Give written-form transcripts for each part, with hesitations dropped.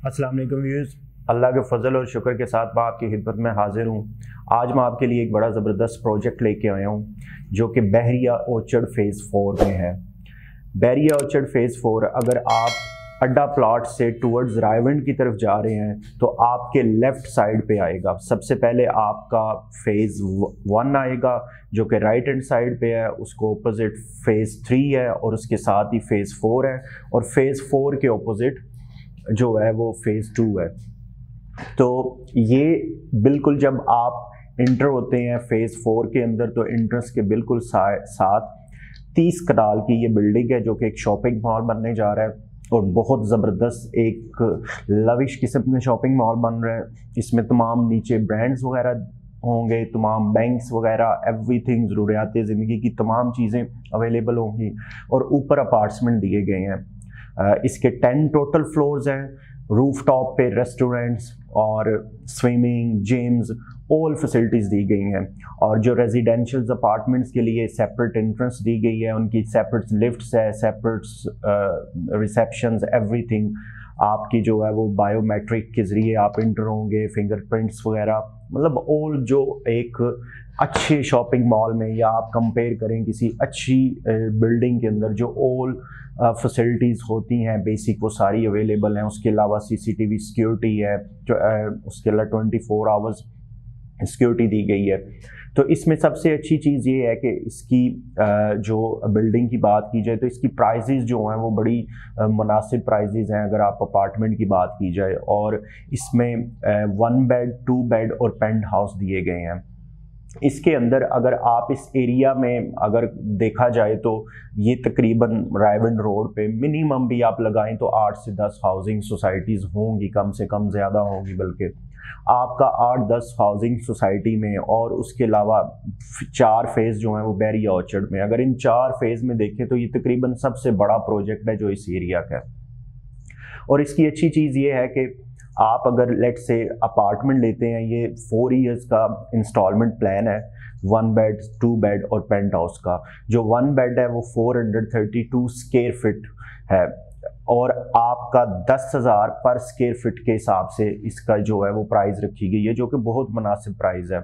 अस्सलाम वालेकुम व्यूअर्स, अल्लाह के फजल और शुक्र के साथ मैं आपकी खिदमत में हाजिर हूँ। आज मैं आपके लिए एक बड़ा ज़बरदस्त प्रोजेक्ट लेके आया हूँ जो कि बहरिया ऑर्चर्ड फ़ेज़ 4 में है। बहरिया ऑर्चर्ड फ़ेज़ 4, अगर आप अड्डा प्लॉट से टूवर्ड्स रायवंड की तरफ जा रहे हैं तो आपके लेफ़्ट साइड पे आएगा। सबसे पहले आपका फ़ेज़ 1 आएगा जो कि राइट हैंड साइड पे है, उसको अपोजिट फ़ेज़ 3 है और उसके साथ ही फ़ेज़ 4 है, और फ़ेज़ 4 के अपोजिट जो है वो फ़ेज़ 2 है। तो ये बिल्कुल जब आप इंटर होते हैं फ़ेज़ 4 के अंदर तो एंट्रेंस के बिल्कुल साथ 30 कनाल की ये बिल्डिंग है जो कि एक शॉपिंग मॉल बनने जा रहा है, और बहुत ज़बरदस्त एक लविश किस्म का शॉपिंग मॉल बन रहा है। इसमें तमाम नीचे ब्रांड्स वगैरह होंगे, तमाम बैंक्स वगैरह, एवरीथिंग, ज़रूरियात ज़िंदगी की तमाम चीज़ें अवेलेबल होंगी, और ऊपर अपार्टमेंट दिए गए हैं। इसके 10 टोटल फ्लोर्स हैं। रूफ टॉप पे रेस्टोरेंट्स और स्विमिंग, जिम्स, ऑल फैसिलिटीज़ दी गई हैं। और जो रेजिडेंशियल अपार्टमेंट्स के लिए सेपरेट एंट्रेंस दी गई है, उनकी सेपरेट लिफ्ट्स है, सेपरेट रिसेप्शंस, एवरीथिंग आपकी जो है वो बायोमेट्रिक के ज़रिए आप इंटर होंगे, फिंगरप्रिंट्स वगैरह, मतलब ऑल जो एक अच्छे शॉपिंग मॉल में, या आप कंपेयर करें किसी अच्छी बिल्डिंग के अंदर जो ऑल फैसिलिटीज़ होती हैं बेसिक, वो सारी अवेलेबल हैं। उसके अलावा CCTV सिक्योरिटी है, उसके अलावा 24 आवर्स सिक्योरिटी दी गई है। तो इसमें सबसे अच्छी चीज़ ये है कि इसकी जो बिल्डिंग की बात की जाए तो इसकी प्राइजेज़ जो हैं वो बड़ी मुनासिब प्राइजेज़ हैं अगर आप अपार्टमेंट की बात की जाए। और इसमें 1 बेड, 2 बेड और पेंट हाउस दिए गए हैं। इसके अंदर अगर आप इस एरिया में अगर देखा जाए तो ये तकरीबन रायवंड रोड पे मिनिमम भी आप लगाएं तो 8 से 10 हाउसिंग सोसाइटीज़ होंगी, कम से कम, ज़्यादा होंगी बल्कि। आपका 8-10 हाउसिंग सोसाइटी में, और उसके अलावा 4 फेज़ जो हैं वो बहरिया ऑर्चर्ड में। अगर इन 4 फेज़ में देखें तो ये तकरीबन सबसे बड़ा प्रोजेक्ट है जो इस एरिया का है। और इसकी अच्छी चीज़ ये है कि आप अगर लेट से अपार्टमेंट लेते हैं, ये 4 इयर्स का इंस्टॉलमेंट प्लान है। 1 बेड, 2 बेड और पेंट हाउस का। जो 1 बेड है वो 432 स्क्वायर फीट है, और आपका 10,000 पर स्क्वायर फीट के हिसाब से इसका जो है वो प्राइस रखी गई है, जो कि बहुत मुनासिब प्राइस है।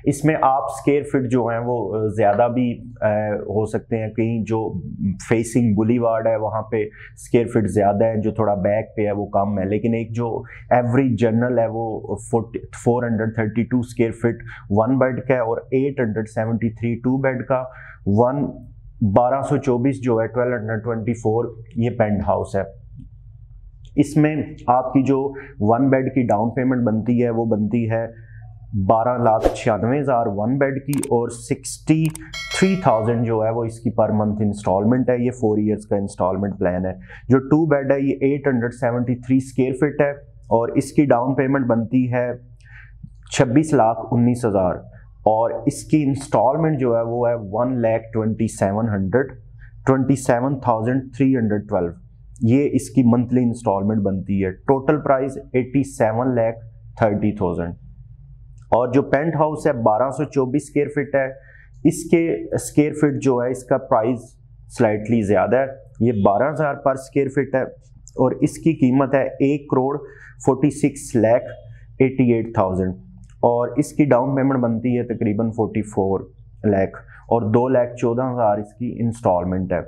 इसमें आप स्क्वायर फीट जो हैं वो ज़्यादा भी हो सकते हैं। कहीं जो फेसिंग बुलीवार्ड है वहाँ पे स्क्वायर फीट ज़्यादा है, जो थोड़ा बैक पे है वो कम है। लेकिन एक जो एवरेज जनरल है वो 432 स्क्वायर फीट 1 बेड का है, और 873 2 बेड का, 1224 जो है 1224 ये पेंट हाउस है। इसमें आपकी जो 1 बेड की डाउन पेमेंट बनती है वो बनती है 12,96,000 1 बेड की, और 63,000 जो है वो इसकी पर मंथ इंस्टॉलमेंट है। ये 4 इयर्स का इंस्टॉलमेंट प्लान है। जो 2 बेड है ये 873 स्क्वायर फीट है, और इसकी डाउन पेमेंट बनती है 26,19,000, और इसकी इंस्टॉलमेंट जो है वो है 1,27,312। ये इसकी मंथली इंस्टॉलमेंट बनती है। Total price 87,30,000। और जो पेंट हाउस है 1224 स्क्वायर फीट है। इसके स्क्वायर फीट जो है इसका प्राइस स्लाइटली ज़्यादा है, ये 12,000 पर स्क्वायर फीट है, और इसकी कीमत है 1,46,88,000, और इसकी डाउन पेमेंट बनती है तकरीबन 44 लाख, और 2,14,000 इसकी इंस्टॉलमेंट है।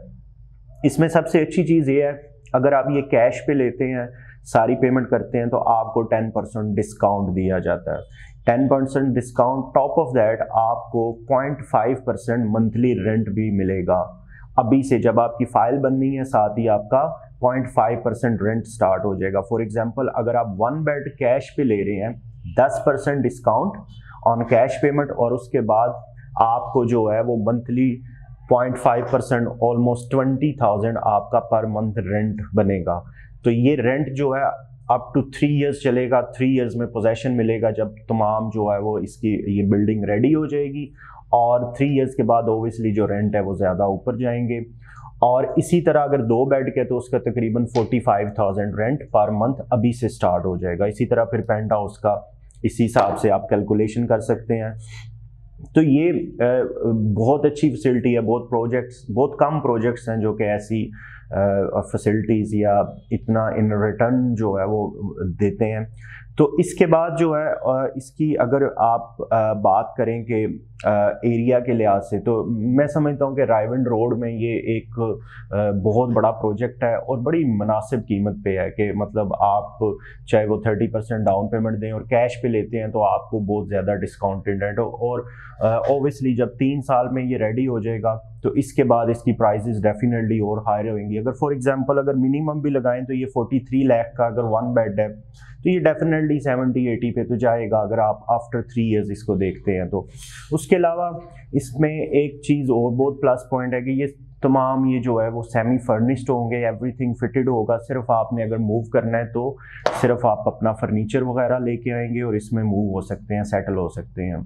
इसमें सबसे अच्छी चीज़ ये है, अगर आप ये कैश पे लेते हैं, सारी पेमेंट करते हैं, तो आपको 10% डिस्काउंट दिया जाता है। 10% डिस्काउंट, टॉप ऑफ दैट आपको 0.5% मंथली रेंट भी मिलेगा। अभी से जब आपकी फाइल बननी है साथ ही आपका 0.5% रेंट स्टार्ट हो जाएगा। फॉर एग्जांपल अगर आप 1 बेड कैश पे ले रहे हैं, 10% डिस्काउंट ऑन कैश पेमेंट, और उसके बाद आपको जो है वो मंथली 0.5% ऑलमोस्ट 20,000 आपका पर मंथ रेंट बनेगा। तो ये रेंट जो है अप टू 3 इयर्स चलेगा। 3 इयर्स में पोजेशन मिलेगा जब तमाम जो है वो इसकी ये बिल्डिंग रेडी हो जाएगी, और 3 इयर्स के बाद ओबियसली जो रेंट है वो ज़्यादा ऊपर जाएंगे। और इसी तरह अगर 2 बेड के तो उसका तकरीबन 45,000 रेंट पर मंथ अभी से स्टार्ट हो जाएगा। इसी तरह फिर पेंट हाउस का इसी हिसाब से आप कैलकुलेशन कर सकते हैं। तो ये बहुत अच्छी फैसिलिटी है। बहुत कम प्रोजेक्ट्स हैं जो कि ऐसी फैसिलिटीज़ या इतना इन रिटर्न जो है वो देते हैं। तो इसके बाद जो है इसकी अगर आप बात करें कि एरिया के लिहाज से, तो मैं समझता हूँ कि रायविंड रोड में ये एक बहुत बड़ा प्रोजेक्ट है और बड़ी मुनासिब कीमत पे है कि मतलब आप चाहे वो 30% डाउन पेमेंट दें और कैश पे लेते हैं तो आपको बहुत ज़्यादा डिस्काउंटेड है। और ओबियसली जब 3 साल में ये रेडी हो जाएगा तो इसके बाद इसकी प्राइसेस डेफिनेटली और हायर होंगी। अगर फॉर एग्जांपल अगर मिनिमम भी लगाएं तो ये 43 लाख का अगर 1 बेड है तो ये डेफिनेटली 70-80 पे तो जाएगा अगर आप आफ्टर 3 इयर्स इसको देखते हैं तो। उसके अलावा इसमें एक चीज़ और बहुत प्लस पॉइंट है कि ये तमाम ये जो है वो सेमी फर्निश्ड होंगे, एवरीथिंग फिटेड होगा। सिर्फ आपने अगर मूव करना है तो सिर्फ आप अपना फर्नीचर वगैरह लेके आएंगे और इसमें मूव हो सकते हैं, सेटल हो सकते हैं।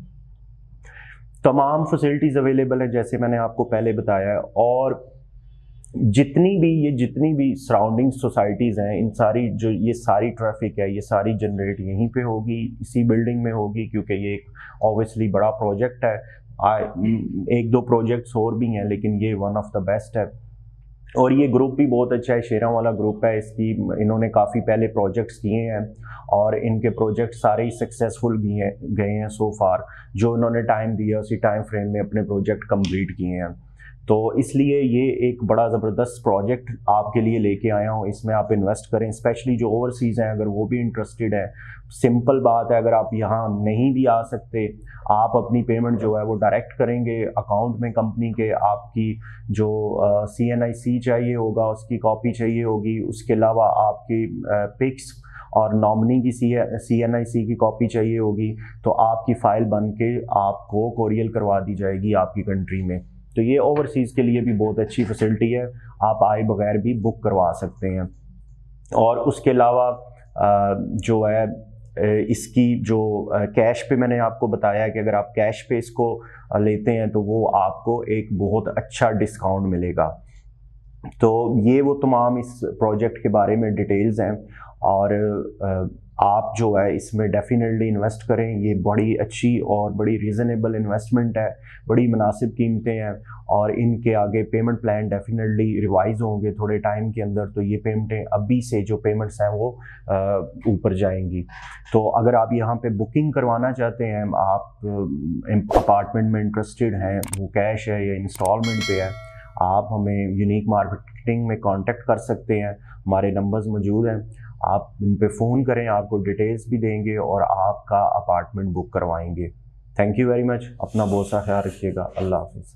तमाम फैसिलिटीज़ अवेलेबल है जैसे मैंने आपको पहले बताया है। और जितनी भी सराउंडिंग सोसाइटीज़ हैं, इन सारी जो ये सारी ट्रैफिक है ये सारी जनरेट यहीं पे होगी, इसी बिल्डिंग में होगी, क्योंकि ये एक ऑब्वियसली बड़ा प्रोजेक्ट है। 1-2 प्रोजेक्ट्स और भी हैं लेकिन ये वन ऑफ द बेस्ट है। और ये ग्रुप भी बहुत अच्छा है, शेरा वाला ग्रुप है। इन्होंने काफ़ी पहले प्रोजेक्ट्स किए हैं और इनके प्रोजेक्ट सारे ही सक्सेसफुल गए हैं सो फार। जो इन्होंने टाइम दिया उसी टाइम फ्रेम में अपने प्रोजेक्ट कंप्लीट किए हैं। तो इसलिए ये एक बड़ा ज़बरदस्त प्रोजेक्ट आपके लिए लेके आया हूँ। इसमें आप इन्वेस्ट करें, स्पेशली जो ओवरसीज़ हैं अगर वो भी इंटरेस्टेड है। सिंपल बात है, अगर आप यहाँ नहीं भी आ सकते, आप अपनी पेमेंट जो है वो डायरेक्ट करेंगे अकाउंट में कंपनी के। आपकी जो CNIC चाहिए होगा उसकी कॉपी चाहिए होगी, उसके अलावा आपकी पिक्स और नॉमिनी की CNIC की कॉपी चाहिए होगी। तो आपकी फ़ाइल बन के आपको कोरियर करवा दी जाएगी आपकी कंट्री में। तो ये ओवरसीज़ के लिए भी बहुत अच्छी फैसिलिटी है, आप आए बगैर भी बुक करवा सकते हैं। और उसके अलावा जो है इसकी जो कैश पे मैंने आपको बताया कि अगर आप कैश पे इसको लेते हैं तो वो आपको एक बहुत अच्छा डिस्काउंट मिलेगा। तो ये वो तमाम इस प्रोजेक्ट के बारे में डिटेल्स हैं और आप जो है इसमें डेफिनेटली इन्वेस्ट करें। ये बड़ी अच्छी और बड़ी रीज़नेबल इन्वेस्टमेंट है, बड़ी मुनासिब कीमतें हैं और इनके आगे पेमेंट प्लान डेफिनेटली रिवाइज होंगे थोड़े टाइम के अंदर। तो ये पेमेंटें अभी से जो पेमेंट्स हैं वो ऊपर जाएंगी। तो अगर आप यहाँ पे बुकिंग करवाना चाहते हैं, आप अपार्टमेंट में इंटरेस्टेड हैं, वो कैश है या इंस्टॉलमेंट पे है, आप हमें यूनिक मार्केटिंग में कांटेक्ट कर सकते हैं। हमारे नंबर्स मौजूद हैं, आप इन पे फ़ोन करें, आपको डिटेल्स भी देंगे और आपका अपार्टमेंट बुक करवाएंगे। Thank you very much. अपना बहुत सा ख्याल रखिएगा। अल्लाह हाफिज़।